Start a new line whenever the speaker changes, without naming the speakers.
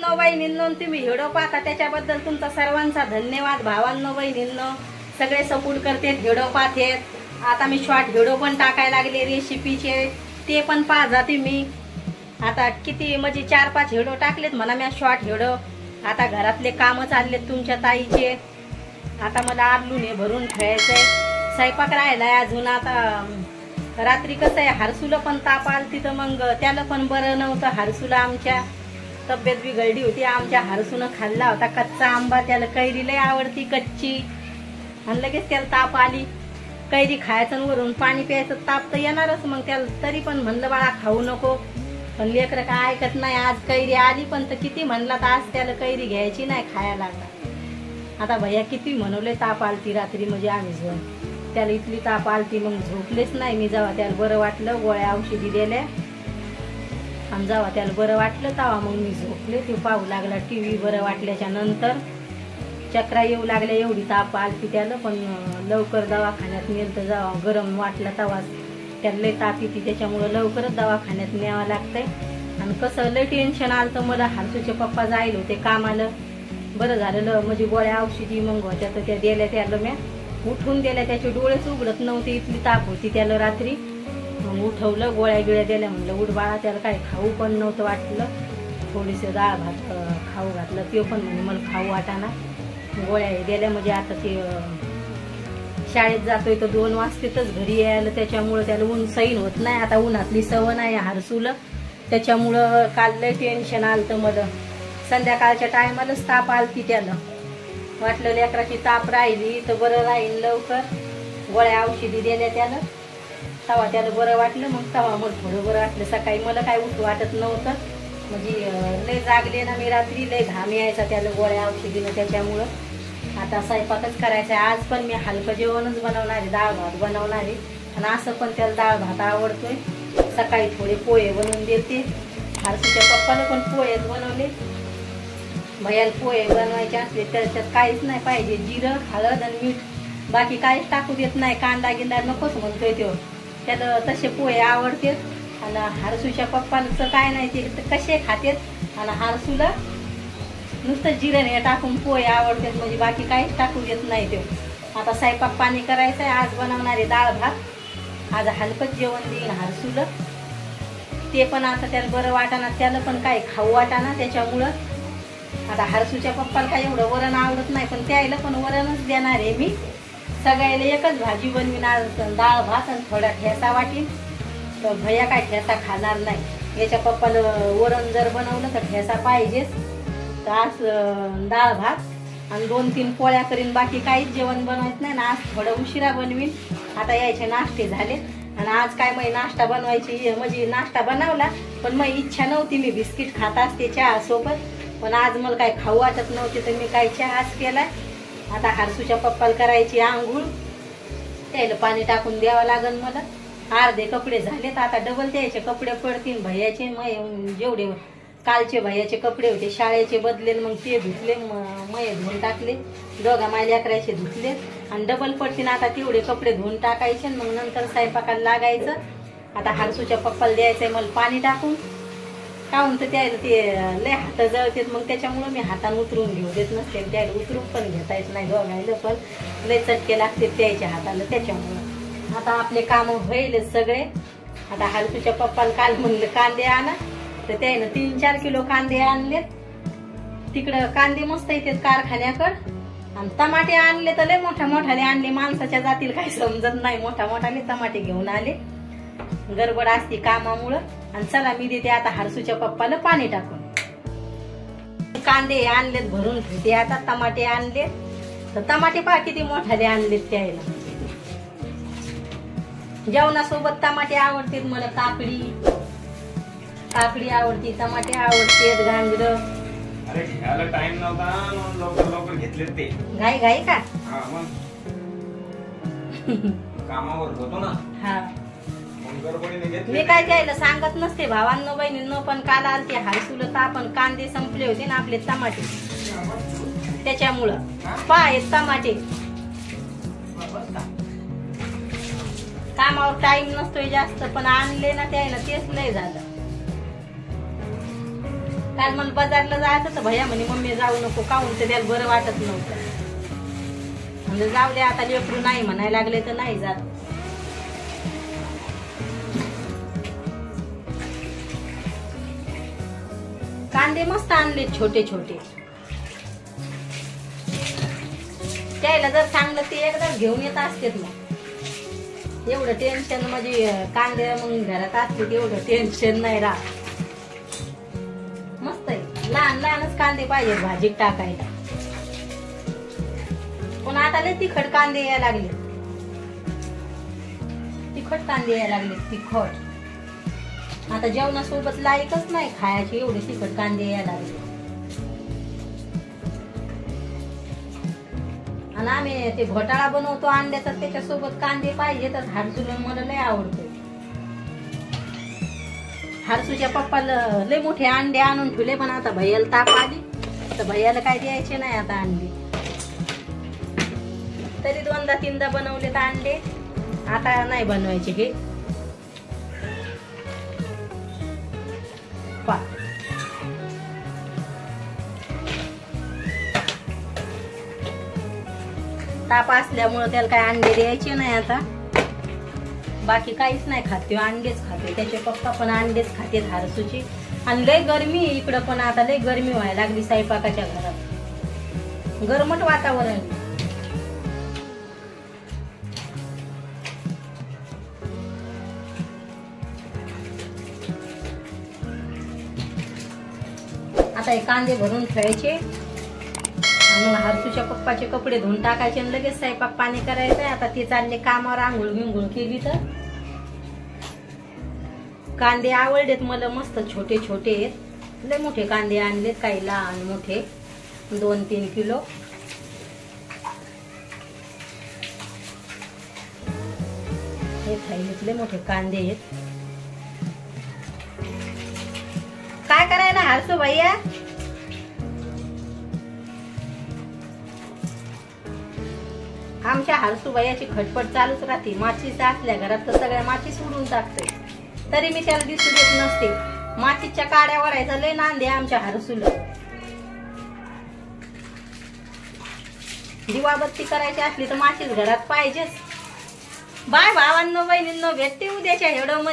भावांनो बहिणींनो, तुम्ही व्हिडिओ पाहता त्याच्याबद्दल तुमचा सर्वांचा धन्यवाद। भावांनो बहिणींनो, सगळे सपोर्ट करते, व्हिडिओ पाहतात। आता मी शॉर्ट व्हिडिओ पण टाकायला लागले रेसिपीचे, ते पण पाहा तुम्ही। आता किती म्हणजे 4-5 व्हिडिओ टाकलेत म्हणा मी शॉर्ट व्हिडिओ। आता घरातले काम चाललेत तुमच्या ताईचे। आता मला आलू ने भरून ठेवायचंय, स्वयंपाक राहिलाय अजून। आता रात्री कसं आहे, हरसूला पण ताप आलती तर मग त्याला पण बरं नव्हतं। हरसूला आमच्या तब्येत बिघडली होती। आमच्या हरसूनं खाल्ला होता कच्चा आंबा, त्याला कैरी लय आवडती कच्ची, आणि लगेच त्याला ताप आली। कैरी खायचं वरून पाणी प्यायचं, ताप तर येणारच मग त्याला। तरी पण म्हणलं बाळा खाऊ नको, पण लेकरं काय ऐकत नाही। आज कैरी आली पण तर किती म्हणला तर आज त्याला कैरी घ्यायची नाही, खायला लागला। आता भैया किती म्हणवले, ताप आलती रात्री म्हणजे आम्ही जाऊन त्याला इथली ताप आलती, मग झोपलेच नाही मी। जेव्हा त्याला बरं वाटलं गोळ्या औषधी दिल्या आणि जेव्हा त्याला बरं वाटलं तेव्हा मग मी झोपले। ते पाहू लागला टीव्ही। बरं वाटल्याच्या नंतर चक्रा येऊ लागल्या, एवढी ताप आलती त्याला। पण लवकर दवाखान्यात नेलं तर जेव्हा गरम वाटलं तेव्हा त्याला लय ताप येते, त्याच्यामुळं लवकरच दवाखान्यात न्यावं लागतंय। आणि कसं लय टेन्शन आलं तर मला, हरसूचे पप्पा जायला होते कामाला। बरं झालेलं म्हणजे गोळ्या औषधी मग होत्या तर त्या दिल्या त्याला, मी उठून दिल्या। त्याचे डोळेच उघडत नव्हते, इथली ताप होती त्याला रात्री। मग उठवलं, गोळ्या गिळ्या दिल्या, म्हणलं उठ बाळा। त्याला काय खाऊ पण नव्हतं वाटलं, थोडीसे डाळ भात खाऊ घातलं, ते पण म्हणजे मला खाऊ वाटाना। गोळ्या दिल्या म्हणजे आता ते शाळेत जातोय तर 2 वाजताच घरी यायला, त्याच्यामुळं त्याला ऊन सैन होत नाही। आता उन्हातली सवय नाही हरसूला, त्याच्यामुळं काल लय टेन्शन आलं तर मला। संध्याकाळच्या टायमालाच ताप आलती त्याला, वाटलं लेकराची ताप राहिली तर बरं राहील लवकर। गोळ्या औषधी दिल्या त्याला, तेव्हा त्याला बरं वाटलं। मग तेव्हा मला थोडं बरं वाटलं। सकाळी मला काय उठ वाटत नव्हतं, म्हणजे लय जागले ना मी रात्री, लय घाम यायचा त्याला गोळ्या औषधीनं, त्याच्यामुळं। आता स्वयंपाकच करायचं आहे। आज पण मी हलकं जेवणच बनवणार आहे, डाळ भात बनवणार आहे। आणि असं पण त्याला डाळ भात आवडतोय। सकाळी थोडे पोहे बनवून देते, हरसूच्या पप्पाला पण पोहेच बनवले। भैयाला पोहे बनवायचे असले त्याच्यात काहीच नाही पाहिजे, जिरं हळद आणि मीठ, बाकी काहीच टाकू देत नाही। कांदा गिंदा नकोच म्हणतोय तो, त्याला तसे पोहे आवडते। आणि हरसूच्या पप्पांचं काय नाही, ते कसे खातेत। आणि हरसूला नुसतं जिरं हे टाकून पोहे आवडतात, म्हणजे बाकी काहीच टाकू देत नाही ते। आता स्वयंपाक पाणी करायचं आहे। आज बनवणार आहे डाळ भात। आज हलकंच जेवण देईन हरसूला, ते पण आता त्याला बरं वाटाना, त्याला पण काय खाऊ वाटाना, त्याच्यामुळं। आता हरसूच्या पप्पाला काय एवढं वरण आवडत नाही, पण त्याला पण वरणच देणार आहे मी। सगळ्याला एकच भाजी बनवीन आज, डाळ भात आणि थोडा ठेसा वाटीन। तर भैया काय ठेसा खाणार नाही, याच्या पप्पाला वरण जर बनवलं तर ठेसा पाहिजेच। तर आज डाळ भात आणि 2-3 पोळ्या करीन, बाकी काहीच जेवण बनवायचं नाही ना। आज थोडं उशिरा बनवीन, आता यायचे नाश्ते झाले। आणि आज काय मग नाश्ता बनवायची, म्हणजे नाश्ता बनवला पण मग इच्छा नव्हती, मी बिस्किट खात असते चहा सोबत। पण आज मला काय खाऊ वाटत नव्हते तर मी काय चहाच केलाय। आता हरसूच्या पप्पाला करायची आंघोळ, त्याला पाणी टाकून द्यावं लागेल मला। अर्धे कपडे झालेत, आता डबल द्यायचे कपडे पडतील भैयाचे। मग जेवढे कालचे भैयाचे कपडे होते शाळेचे बदले, मग ते धुतले, मय धुवून टाकले। दोघा मायल्या अकराचे धुतले आणि डबल पडतील। आता तेवढे कपडे धुवून टाकायचे, मग नंतर स्वयंपाकाला लागायचं। आता हरसूच्या पप्पाला द्यायचंय मला पाणी टाकून, काहून तर त्याला ते लय हात जळतात, मग त्याच्यामुळं मी हातानं उतरून घेऊ देत नसते। त्याला उतरून पण घेता येत नाही, दोघायला पण लय चटके लागते त्याच्या हाताला, त्याच्यामुळं। आता आपले काम होईल सगळे। आता हरसूच्या पप्पाला काल म्हणलं कांदे आणा, तर त्यानं 3-4 किलो कांदे आणलेत। तिकडं कांदे मस्त येतात कारखान्याकडं। आणि टमाटे आणले तर लय मोठ्या मोठ्याने आणले, माणसाच्या जातील काही समजत नाही, मोठ्या मोठ्याने टमाटे घेऊन आले। गडबड असते कामामुळं। आणि चला मी देते आता हरसूच्या पप्पाला पाणी टाकून। कांदे आणलेत भरून ठेवते, आता टमाटे आणले तर टमाटे पहा किती मोठाले आणलेत त्याला। जेवणासोबत टमाटे आवडतात मला, काकडी आवडती, टमाटे आवडतात, गांजर।
अरे घ्यायला टाइम नव्हता, लवकर लवकर घेतले ते।
घाई घाई का?
हा मग कामावर होतो ना।
हा
गडबडीने घेतले।
मी काय द्यायला सांगत नसते भावांनो बहिणींनो, पण काल आलते हरसूला ताप, पण कांदे संपले होते ना आपले टमाटे, त्याच्यामुळं पाय टमाटे। कामावर टाइम नसतोय जास्त, पण आणले ना त्याला तेच लय झालं। काल मला बाजारला जायचं तर भैया म्हणे मम्मी जाऊ नको, काहून ते त्याला बरं वाटत नव्हतं. म्हणजे जाऊ दे आता, लेकरू नाही म्हणायला लागले तर नाही जात. कांदे मस्त आणले छोटे छोटे. त्याला जर सांगलं ते एकदाच घेऊन येत असते. मग एवढं टेन्शन म्हणजे कांदे मग घरात असते एवढं टेन्शन नाही राहत. मस्त आहे, लहान लहानच कांदे पाहिजे भाजीत टाकायला. पण आता लय तिखट कांदे यायला लागले, तिखट कांदे यायला लागले, तिखट. आता जेवणासोबत लायकच नाही खायचे एवढे तिखट कांदे यायला लागले. आणि आम्ही ते घोटाळा बनवतो अंड्याचा, त्याच्यासोबत कांदे पाहिजे तर हारसूला मला लय आवडतो. हारसूच्या पप्पाला लय मोठे अंडे आणून ठेवले, पण आता भैयाला ताप आली तर भैयाला काय द्यायचे नाही आता अंडे. तरी 2दा-3दा बनवले तर अंडे, आता नाही बनवायचे हे. ताप असल्यामुळे त्याला काय अंडे द्यायचे नाही आता. बाकी काहीच नाही खाते, अंडेच खाते. त्याचे पप्पा पण अंडेच खाते हारसूची. आणि लय गरमी इकडं, पण आता लय गरमी व्हायला लागली स्वयंपाकाच्या घरात, गरमट वातावरण. आता हे कांदे भरून ठेवायचे, मग हारसूच्या पप्पाचे कपडे धुवून टाकायचे आणि लगेच स्वयंपाक पाणी करायचंय. आता ते चालले कामावर, आंघोळ बिंघोळ केली तर. कांदे आवडलेत मला, मस्त छोटे छोटे आहेत. लय मोठे कांदे आणलेत, काही लहान मोठे, 2-3 किलो. हे थैलीत लय मोठे कांदे आहेत. काय करायला हारसू भैया? आमच्या हारसू भैयाची खटपट चालूच राहते. माचीस असल्या घरात तर सगळ्या माची सोडून टाकते, तरी मी त्याला दिसू देत नसते. माचीच्या काड्या वडायचा लय नांदे आमच्या हारसूला. दिवाबत्ती करायची असली तर माचीस घरात पाहिजेच. बाय भावांनो बहिणींनो, भेटते उद्याच्या व्हिडिओ मध्ये.